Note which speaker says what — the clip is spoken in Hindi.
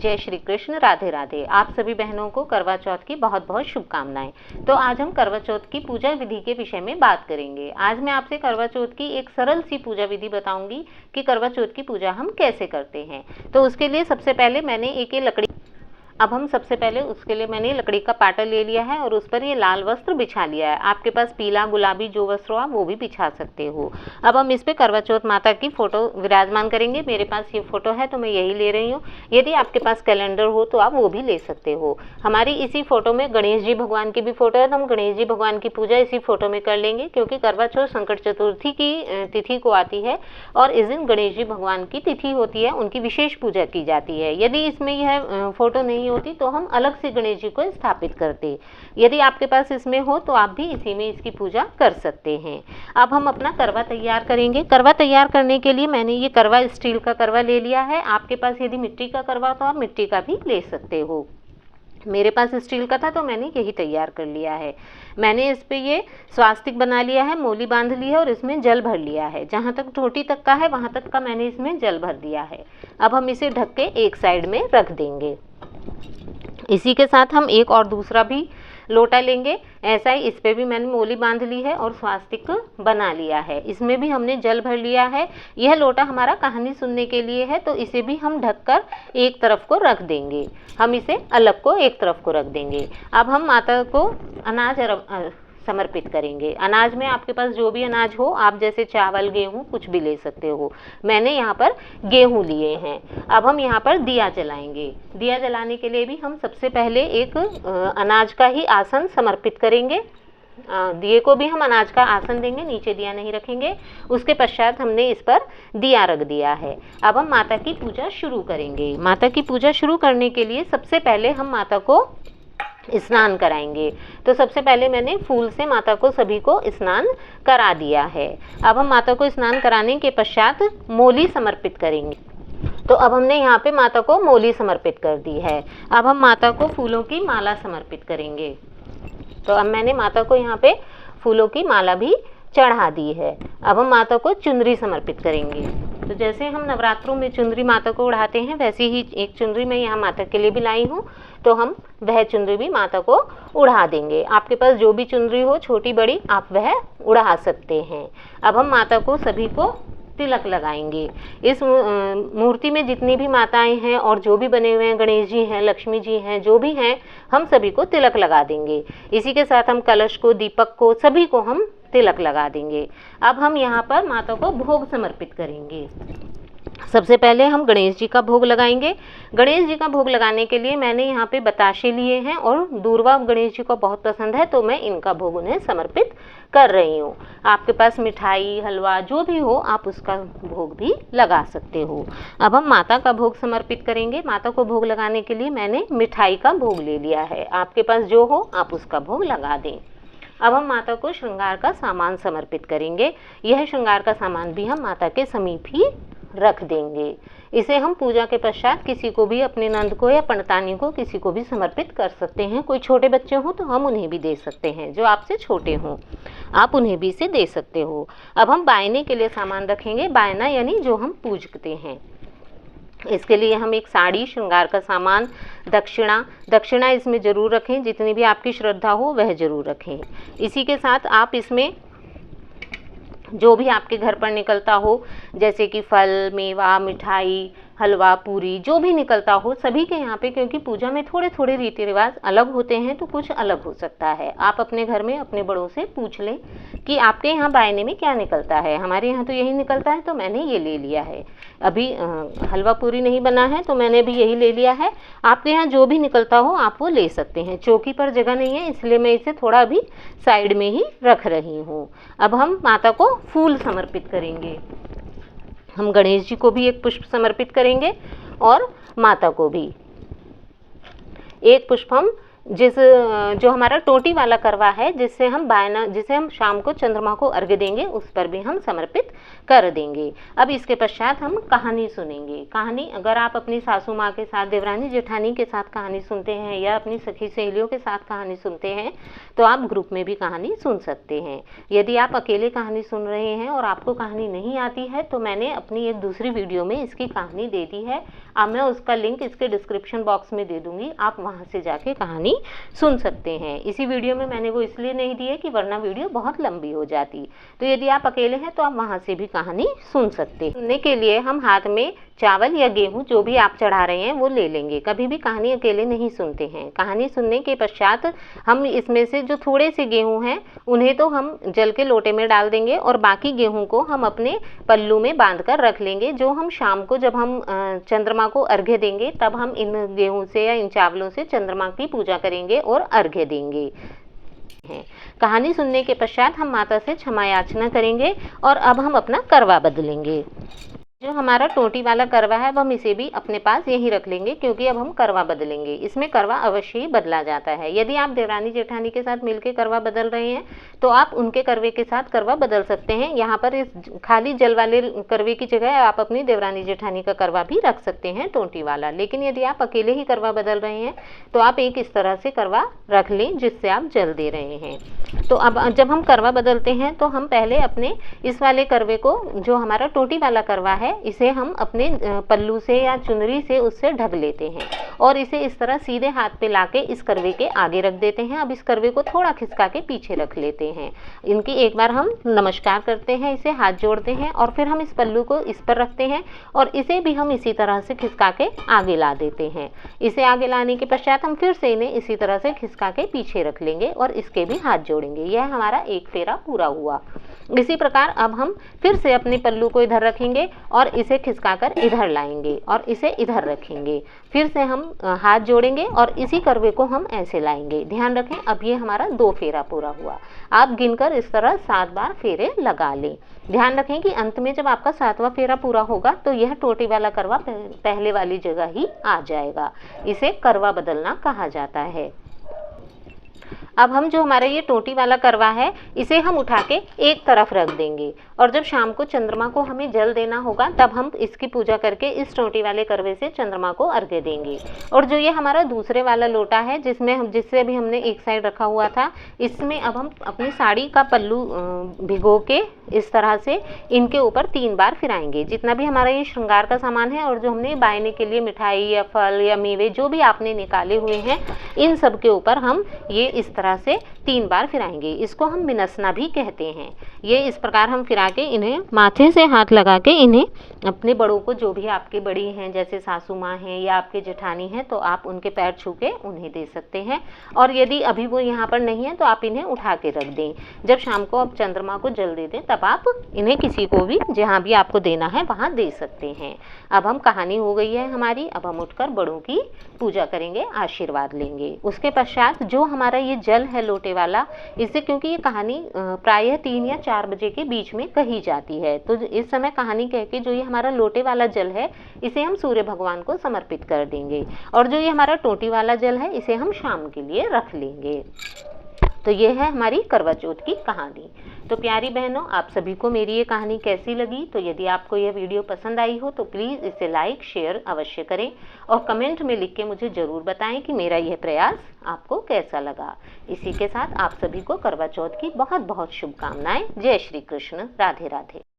Speaker 1: जय श्री कृष्ण, राधे राधे। आप सभी बहनों को करवा चौथ की बहुत बहुत शुभकामनाएं। तो आज हम करवा चौथ की पूजा विधि के विषय में बात करेंगे। आज मैं आपसे करवा चौथ की एक सरल सी पूजा विधि बताऊंगी कि करवा चौथ की पूजा हम कैसे करते हैं। तो उसके लिए सबसे पहले मैंने एक लकड़ी सबसे पहले उसके लिए मैंने लकड़ी का पाटा ले लिया है और उस पर ये लाल वस्त्र बिछा लिया है। आपके पास पीला गुलाबी जो वस्त्र हो आप वो भी बिछा सकते हो। अब हम इस पे करवा चौथ माता की फोटो विराजमान करेंगे। मेरे पास ये फोटो है तो मैं यही ले रही हूँ। यदि आपके पास कैलेंडर हो तो आप वो भी ले सकते हो। हमारी इसी फोटो में गणेश जी भगवान की भी फोटो है, तो हम गणेश जी भगवान की पूजा इसी फोटो में कर लेंगे, क्योंकि करवा चौथ संकट चतुर्थी की तिथि को आती है और इस दिन गणेश जी भगवान की तिथि होती है, उनकी विशेष पूजा की जाती है। यदि इसमें यह फोटो नहीं होती तो हम अलग से गणेश जी को स्थापित करते। यदि आपके पास इसमें हो तो आप भी इसी में इसकी पूजा कर सकते हैं। अब हम अपना करवा तैयार करेंगे। करवा तैयार करने के लिए मैंने ये करवा स्टील का करवा ले लिया है। आपके पास यदि मिट्टी का करवा हो तो आप मिट्टी का भी ले सकते हो। मेरे पास स्टील का था तो मैंने यही तैयार कर लिया है। मैंने इस पे ये स्वास्तिक बना लिया है, मोली बांध ली है और इसमें जल भर लिया है। जहाँ तक टोटी तक का है वहाँ तक का मैंने इसमें जल भर दिया है। अब हम इसे ढक के एक साइड में रख देंगे। इसी के साथ हम एक और दूसरा भी लोटा लेंगे। ऐसा ही इस पे भी मैंने मोली बांध ली है और स्वास्तिक बना लिया है। इसमें भी हमने जल भर लिया है। यह लोटा हमारा कहानी सुनने के लिए है, तो इसे भी हम ढककर एक तरफ को रख देंगे। हम इसे अलग को एक तरफ को रख देंगे। अब हम माता को अनाज समर्पित करेंगे। अनाज में आपके पास जो भी अनाज हो, आप जैसे चावल गेहूँ कुछ भी ले सकते हो। मैंने यहाँ पर गेहूँ लिए हैं। अब हम यहाँ पर दिया जलाएंगे। दिया जलाने के लिए भी हम सबसे पहले एक अनाज का ही आसन समर्पित करेंगे। दिए को भी हम अनाज का आसन देंगे, नीचे दिया नहीं रखेंगे। उसके पश्चात हमने इस पर दिया रख दिया है। अब हम माता की पूजा शुरू करेंगे। माता की पूजा शुरू करने के लिए सबसे पहले हम माता को स्नान कराएंगे। तो सबसे पहले मैंने फूल से माता को सभी को स्नान करा दिया है। अब हम माता को स्नान कराने के पश्चात मोली समर्पित करेंगे। तो अब हमने यहाँ पे माता को मोली समर्पित कर दी है। अब हम माता को फूलों की माला समर्पित करेंगे। तो अब मैंने माता को यहाँ पे फूलों की माला भी चढ़ा दी है। अब हम माता को चुनरी समर्पित करेंगे। तो जैसे हम नवरात्रों में चुनरी माता को उड़ाते हैं, वैसे ही एक चुनरी मैं यहाँ माता के लिए भी लाई हूँ। तो हम वह चुनरी भी माता को उड़ा देंगे। आपके पास जो भी चुनरी हो, छोटी बड़ी, आप वह उड़ा सकते हैं। अब हम माता को सभी को तिलक लगाएंगे। इस मूर्ति में जितनी भी माताएं हैं और जो भी बने हुए हैं, गणेश जी हैं, लक्ष्मी जी हैं, जो भी हैं, हम सभी को तिलक लगा देंगे। इसी के साथ हम कलश को, दीपक को, सभी को हम तिलक लगा देंगे। अब हम यहाँ पर माता को भोग समर्पित करेंगे। सबसे पहले हम गणेश जी का भोग लगाएंगे। गणेश जी का भोग लगाने के लिए मैंने यहाँ पे बताशे लिए हैं और दूर्वा गणेश जी को बहुत पसंद है, तो मैं इनका भोग उन्हें समर्पित कर रही हूँ। आपके पास मिठाई, हलवा जो भी हो, आप उसका भोग भी लगा सकते हो। अब हम माता का भोग समर्पित करेंगे। माता को भोग लगाने के लिए मैंने मिठाई का भोग ले लिया है। आपके पास जो हो आप उसका भोग लगा दें। अब हम माता को श्रृंगार का सामान समर्पित करेंगे। यह श्रृंगार का सामान भी हम माता के समीप ही रख देंगे। इसे हम पूजा के पश्चात किसी को भी, अपने नंद को या पंडितानी को, किसी को भी समर्पित कर सकते हैं। कोई छोटे बच्चे हों तो हम उन्हें भी दे सकते हैं। जो आपसे छोटे हों आप उन्हें भी इसे दे सकते हो। अब हम बायने के लिए सामान रखेंगे। बायना यानी जो हम पूजते हैं। इसके लिए हम एक साड़ी, श्रृंगार का सामान, दक्षिणा इसमें ज़रूर रखें। जितनी भी आपकी श्रद्धा हो वह ज़रूर रखें। इसी के साथ आप इसमें जो भी आपके घर पर निकलता हो, जैसे कि फल, मेवा, मिठाई, हलवा, पूरी, जो भी निकलता हो, सभी के यहाँ पे, क्योंकि पूजा में थोड़े थोड़े रीति रिवाज अलग होते हैं, तो कुछ अलग हो सकता है। आप अपने घर में अपने बड़ों से पूछ लें कि आपके यहाँ बायने में क्या निकलता है। हमारे यहाँ तो यही निकलता है, तो मैंने ये ले लिया है। अभी हलवा पूरी नहीं बना है तो मैंने भी यही ले लिया है। आपके यहाँ जो भी निकलता हो आप वो ले सकते हैं। चौकी पर जगह नहीं है, इसलिए मैं इसे थोड़ा अभी साइड में ही रख रही हूँ। अब हम माता को फूल समर्पित करेंगे। हम गणेश जी को भी एक पुष्प समर्पित करेंगे और माता को भी एक पुष्प हम जो हमारा टोटी वाला करवा है, जिसे हम शाम को चंद्रमा को अर्घ्य देंगे, उस पर भी हम समर्पित कर देंगे। अब इसके पश्चात हम कहानी सुनेंगे। कहानी अगर आप अपनी सासू माँ के साथ, देवरानी जेठानी के साथ कहानी सुनते हैं या अपनी सखी सहेलियों के साथ कहानी सुनते हैं तो आप ग्रुप में भी कहानी सुन सकते हैं। यदि आप अकेले कहानी सुन रहे हैं और आपको कहानी नहीं आती है तो मैंने अपनी एक दूसरी वीडियो में इसकी कहानी दे दी है। अब मैं उसका लिंक इसके डिस्क्रिप्शन बॉक्स में दे दूंगी, आप वहाँ से जाके कहानी सुन सकते हैं। इसी वीडियो में मैंने वो इसलिए नहीं दी है कि वरना वीडियो बहुत लंबी हो जाती। तो यदि आप अकेले हैं तो आप वहाँ से भी कहानी सुन सकते हैं। सुनने के लिए हम हाथ में चावल या गेहूं जो भी आप चढ़ा रहे हैं वो ले लेंगे। कभी भी कहानी अकेले नहीं सुनते हैं। कहानी सुनने के पश्चात हम इसमें से जो थोड़े से गेहूं हैं उन्हें तो हम जल के लोटे में डाल देंगे और बाकी गेहूं को हम अपने पल्लू में बांध कर रख लेंगे। जो हम शाम को जब हम चंद्रमा को अर्घ्य देंगे तब हम इन गेहूं से या इन चावलों से चंद्रमा की पूजा करेंगे और अर्घ्य देंगे। कहानी सुनने के पश्चात हम माता से क्षमा याचना करेंगे और अब हम अपना करवा बदलेंगे। जो हमारा टोटी वाला करवा है वो हम इसे भी अपने पास यही रख लेंगे, क्योंकि अब हम करवा बदलेंगे। इसमें करवा अवश्य ही बदला जाता है। यदि आप देवरानी जेठानी के साथ मिलकर करवा बदल रहे हैं तो आप उनके करवे के साथ करवा बदल सकते हैं। यहाँ पर इस खाली जल वाले करवे की जगह आप अपनी देवरानी जेठानी का करवा भी रख सकते हैं, टोटी वाला। लेकिन यदि आप अकेले ही करवा बदल रहे हैं तो आप एक इस तरह से करवा रख लें जिससे आप जल दे रहे हैं। तो अब जब हम करवा बदलते हैं तो हम पहले अपने इस वाले करवे को, जो हमारा टोटी वाला करवा है, इसे हम अपने पल्लू से या चुनरी से उससे ढक लेते हैं और इसे इस तरह सीधे हाथ पे लाके इस करवे के आगे रख देते हैं। अब इस करवे को थोड़ा खिसका के पीछे रख लेते हैं। इनकी एक बार हम नमस्कार करते हैं, इसे हाथ जोड़ते हैं और फिर हम इस पल्लू को इस पर रखते हैं और इसे भी हम इसी तरह से खिसका के आगे ला देते हैं। इसे आगे लाने के पश्चात हम फिर से इन्हें इसी तरह से खिसका के पीछे रख लेंगे और इसके भी हाथ जोड़ेंगे। यह हमारा एक फेरा पूरा हुआ। इसी प्रकार अब हम फिर से अपने पल्लू को इधर रखेंगे और इसे खिसकाकर इधर लाएंगे और इसे इधर रखेंगे। फिर से हम हाथ जोड़ेंगे और इसी करवे को हम ऐसे लाएंगे। ध्यान रखें, अब ये हमारा 2 फेरा पूरा हुआ। आप गिनकर इस तरह 7 बार फेरे लगा लें। ध्यान रखें कि अंत में जब आपका 7वां फेरा पूरा होगा तो यह टोटी वाला करवा पहले वाली जगह ही आ जाएगा। इसे करवा बदलना कहा जाता है। अब हम जो हमारा ये टोटी वाला करवा है इसे हम उठा के एक तरफ रख देंगे और जब शाम को चंद्रमा को हमें जल देना होगा तब हम इसकी पूजा करके इस टोटी वाले करवे से चंद्रमा को अर्घ्य देंगे। और जो ये हमारा दूसरे वाला लोटा है जिससे अभी हमने एक साइड रखा हुआ था, इसमें अब हम अपनी साड़ी का पल्लू भिगो के इस तरह से इनके ऊपर 3 बार फिराएंगे। जितना भी हमारा ये श्रृंगार का सामान है और जो हमने बायने के लिए मिठाई या फल या मेवे जो भी आपने निकाले हुए हैं, इन सब के ऊपर हम ये इस तरह से 3 बार फिराएंगे। इसको हम मिनसना भी कहते हैं। ये इस प्रकार हम फिरा के इन्हें माथे से हाथ लगा के इन्हें अपने बड़ों को, जो भी आपके बड़ी हैं जैसे सासू माँ हैं या आपके जेठानी हैं, तो आप उनके पैर छू के उन्हें दे सकते हैं। और यदि अभी वो यहाँ पर नहीं है तो आप इन्हें उठा के रख दें। जब शाम को आप चंद्रमा को जल दे दें तब आप इन्हें किसी को भी जहाँ भी आपको देना है वहाँ दे सकते हैं। अब हम कहानी हो गई है हमारी। अब हम उठकर बड़ों की पूजा करेंगे, आशीर्वाद लेंगे। उसके पश्चात जो हमारा ये जल है लोटे वाला, इससे क्योंकि ये कहानी प्रायः 3 या 4 बजे के बीच में कही जाती है, तो इस समय कहानी कह के जो ये हमारा लोटे वाला जल है इसे हम सूर्य भगवान को समर्पित कर देंगे और जो ये हमारा टोटी वाला जल है इसे हम शाम के लिए रख लेंगे। तो ये है हमारी करवा चौथ की कहानी। तो प्यारी बहनों, आप सभी को मेरी ये कहानी कैसी लगी? तो यदि आपको यह वीडियो पसंद आई हो तो प्लीज़ इसे लाइक शेयर अवश्य करें और कमेंट में लिख के मुझे ज़रूर बताएं कि मेरा यह प्रयास आपको कैसा लगा। इसी के साथ आप सभी को करवा चौथ की बहुत बहुत शुभकामनाएं। जय श्री कृष्ण, राधे राधे।